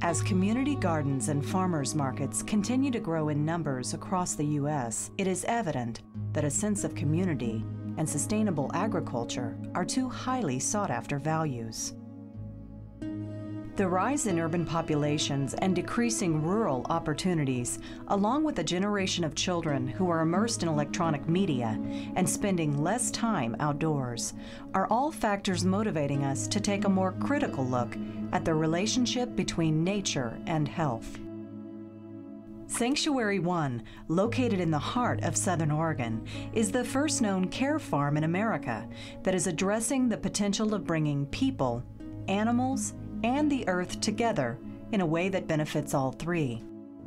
As community gardens and farmers markets continue to grow in numbers across the U.S., it is evident that a sense of community and sustainable agriculture are two highly sought-after values. The rise in urban populations and decreasing rural opportunities, along with a generation of children who are immersed in electronic media and spending less time outdoors, are all factors motivating us to take a more critical look at the relationship between nature and health. Santuary One, located in the heart of Southern Oregon, is the first known care farm in America that is addressing the potential of bringing people, animals, and the earth together in a way that benefits all three.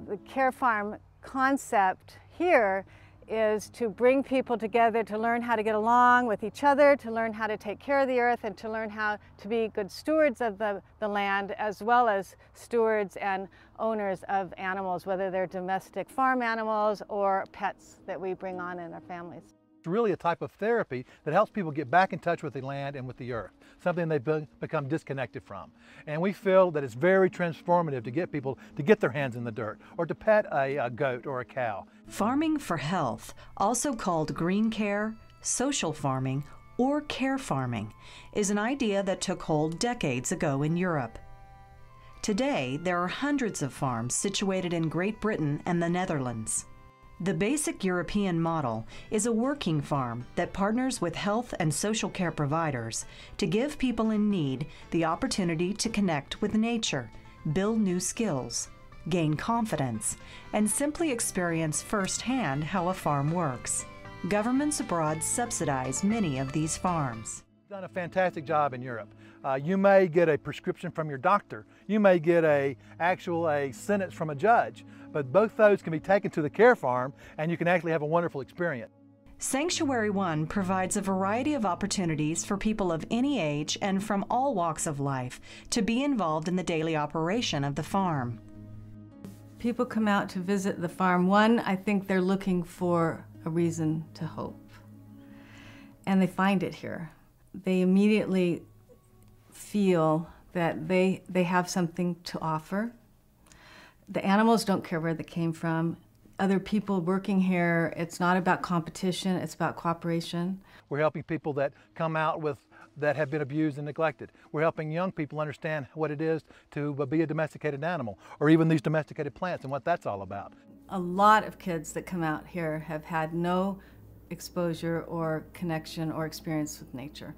The care farm concept here is to bring people together to learn how to get along with each other, to learn how to take care of the earth, and to learn how to be good stewards of the land, as well as stewards and owners of animals, whether they're domestic farm animals or pets that we bring on in our families. It's really a type of therapy that helps people get back in touch with the land and with the earth, something they've become disconnected from. And we feel that it's very transformative to get people to get their hands in the dirt or to pet a goat or a cow. Farming for health, also called green care, social farming, or care farming, is an idea that took hold decades ago in Europe. Today, there are hundreds of farms situated in Great Britain and the Netherlands. The basic European model is a working farm that partners with health and social care providers to give people in need the opportunity to connect with nature, build new skills, gain confidence, and simply experience firsthand how a farm works. Governments abroad subsidize many of these farms. Done a fantastic job in Europe. You may get a prescription from your doctor. You may get a sentence from a judge, but both those can be taken to the care farm and you can actually have a wonderful experience. Santuary One provides a variety of opportunities for people of any age and from all walks of life to be involved in the daily operation of the farm. People come out to visit the farm. One, I think they're looking for a reason to hope, and they find it here. They immediately feel that they have something to offer. The animals don't care where they came from. Other people working here, it's not about competition, it's about cooperation. We're helping people that come out that have been abused and neglected. We're helping young people understand what it is to be a domesticated animal, or even these domesticated plants and what that's all about. A lot of kids that come out here have had no exposure or connection or experience with nature.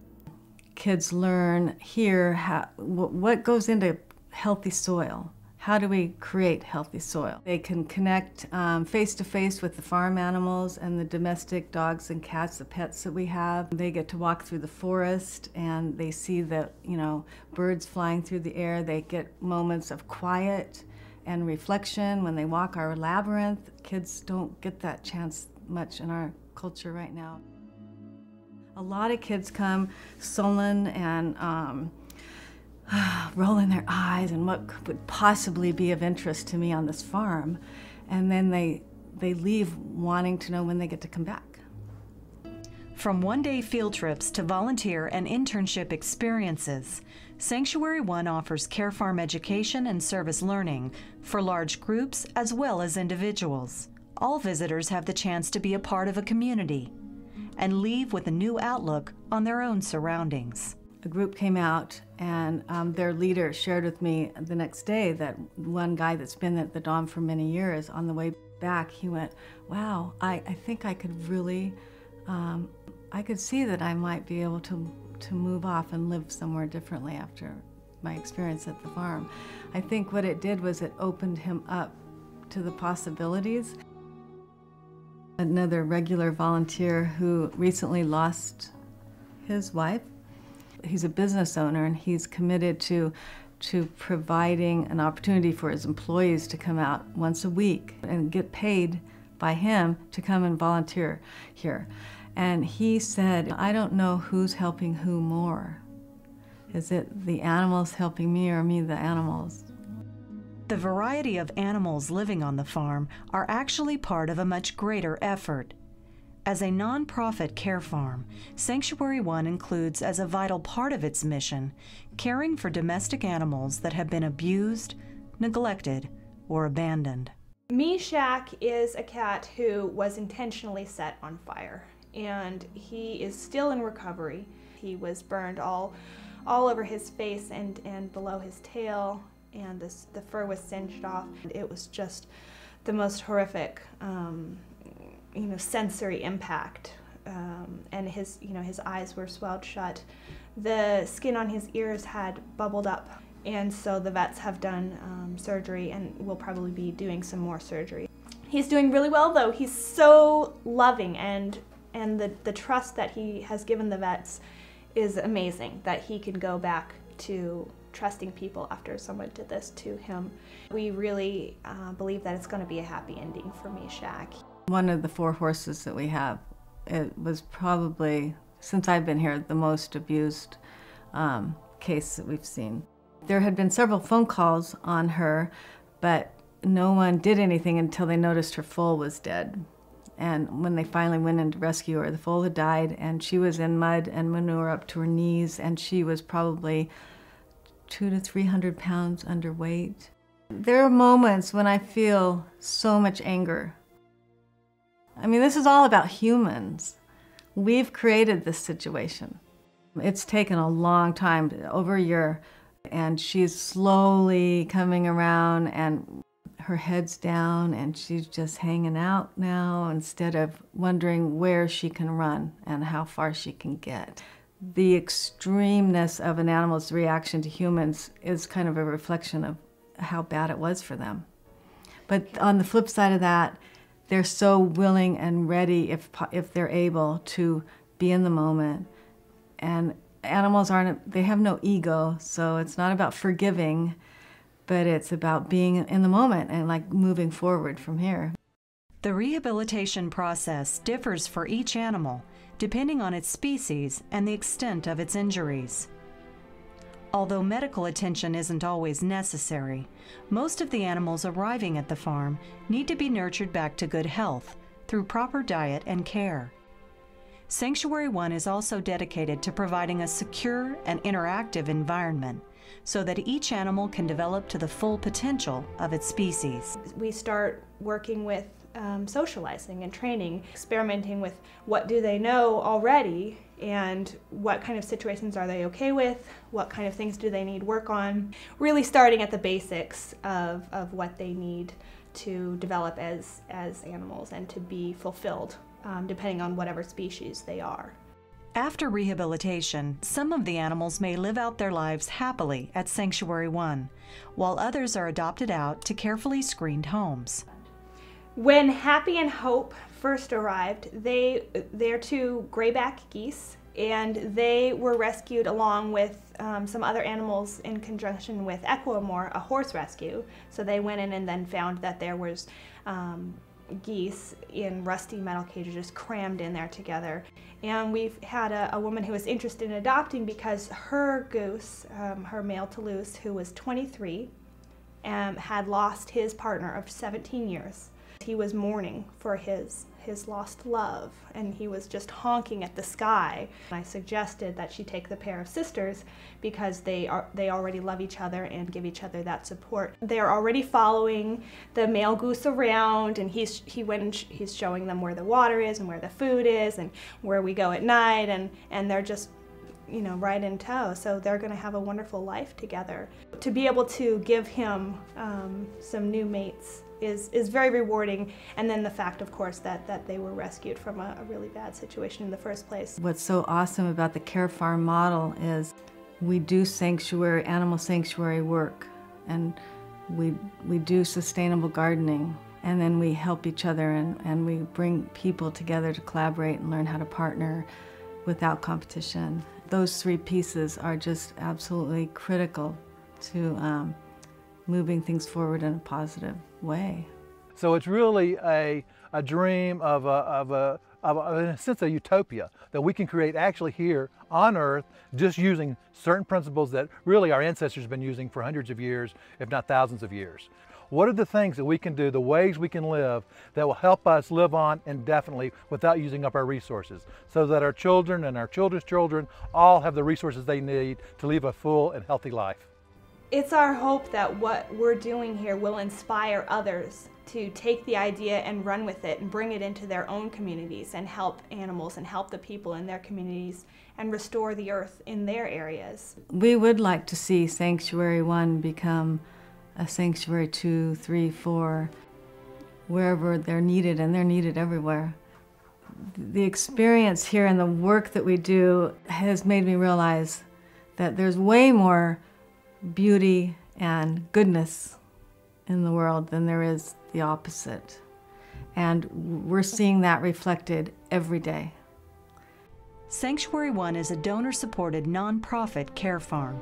Kids learn here what goes into healthy soil. How do we create healthy soil? They can connect face to face with the farm animals and the domestic dogs and cats, the pets that we have. They get to walk through the forest and they see the birds flying through the air. They get moments of quiet and reflection when they walk our labyrinth. Kids don't get that chance much in our culture right now. A lot of kids come sullen and rolling their eyes and what would possibly be of interest to me on this farm, and then they leave wanting to know when they get to come back. From one-day field trips to volunteer and internship experiences, Santuary One offers care farm education and service learning for large groups as well as individuals. All visitors have the chance to be a part of a community and leave with a new outlook on their own surroundings. A group came out and their leader shared with me the next day that one guy that's been at the Dom for many years, on the way back, he went, wow, I think I could really, I could see that I might be able to move off and live somewhere differently after my experience at the farm. I think what it did was it opened him up to the possibilities. Another regular volunteer who recently lost his wife, he's a business owner and he's committed to providing an opportunity for his employees to come out once a week and get paid by him to come and volunteer here. And he said, I don't know who's helping who more. Is it the animals helping me or me the animals? The variety of animals living on the farm are actually part of a much greater effort. As a nonprofit care farm, Santuary One includes as a vital part of its mission caring for domestic animals that have been abused, neglected, or abandoned. Meshack is a cat who was intentionally set on fire, and he is still in recovery. He was burned all over his face and below his tail, and the fur was singed off. It was just the most horrific, sensory impact. And his eyes were swelled shut. The skin on his ears had bubbled up, and so the vets have done surgery and will probably be doing some more surgery. He's doing really well, though. He's so loving, and the trust that he has given the vets is amazing, that he can go back to trusting people after someone did this to him. We really believe that it's going to be a happy ending for Meshack. One of the 4 horses that we have, it was probably, since I've been here, the most abused case that we've seen. There had been several phone calls on her, but no one did anything until they noticed her foal was dead. And when they finally went in to rescue her, the foal had died, and she was in mud and manure up to her knees, and she was probably 200 to 300 pounds underweight. There are moments when I feel so much anger. I mean, this is all about humans. We've created this situation. It's taken a long time, over a year, and she's slowly coming around, and her head's down, and she's just hanging out now instead of wondering where she can run and how far she can get. The extremeness of an animal's reaction to humans is kind of a reflection of how bad it was for them. But on the flip side of that, they're so willing and ready, if they're able, to be in the moment. And animals they have no ego, so it's not about forgiving, but it's about being in the moment and like moving forward from here. The rehabilitation process differs for each animal, depending on its species and the extent of its injuries. Although medical attention isn't always necessary, most of the animals arriving at the farm need to be nurtured back to good health through proper diet and care. Sanctuary One is also dedicated to providing a secure and interactive environment so that each animal can develop to the full potential of its species. We start working with socializing and training, experimenting with what do they know already and what kind of situations are they okay with, what kind of things do they need work on, really starting at the basics of what they need to develop as animals and to be fulfilled, depending on whatever species they are. After rehabilitation, some of the animals may live out their lives happily at Sanctuary One, while others are adopted out to carefully screened homes. When Happy and Hope first arrived, they're 2 grayback geese, and they were rescued along with some other animals in conjunction with Equimor, a horse rescue. So they went in and then found that there was geese in rusty metal cages just crammed in there together. And we've had a woman who was interested in adopting because her goose, her male Toulouse, who was 23, had lost his partner of 17 years. He was mourning for his lost love, and he was just honking at the sky. I suggested that she take the pair of sisters because they already love each other and give each other that support. They're already following the male goose around, and he's showing them where the water is and where the food is and where we go at night, and they're just right in tow. So they're going to have a wonderful life together. To be able to give him some new mates is very rewarding, and then the fact, of course, that they were rescued from a really bad situation in the first place. What's so awesome about the care farm model is we do animal sanctuary work, and we do sustainable gardening, and then we help each other, and we bring people together to collaborate and learn how to partner without competition. Those 3 pieces are just absolutely critical to moving things forward in a positive way. So it's really a dream of in a sense, a utopia that we can create actually here on Earth, just using certain principles that really our ancestors have been using for hundreds of years, if not thousands of years. What are the things that we can do, the ways we can live that will help us live on indefinitely without using up our resources, so that our children and our children's children all have the resources they need to live a full and healthy life? It's our hope that what we're doing here will inspire others to take the idea and run with it and bring it into their own communities and help animals and help the people in their communities and restore the earth in their areas. We would like to see Sanctuary 1 become a Sanctuary 2, 3, 4, wherever they're needed, and they're needed everywhere. The experience here and the work that we do has made me realize that there's way more beauty and goodness in the world than there is the opposite. And we're seeing that reflected every day. Sanctuary One is a donor-supported nonprofit care farm.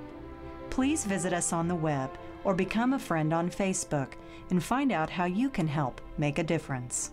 Please visit us on the web or become a friend on Facebook and find out how you can help make a difference.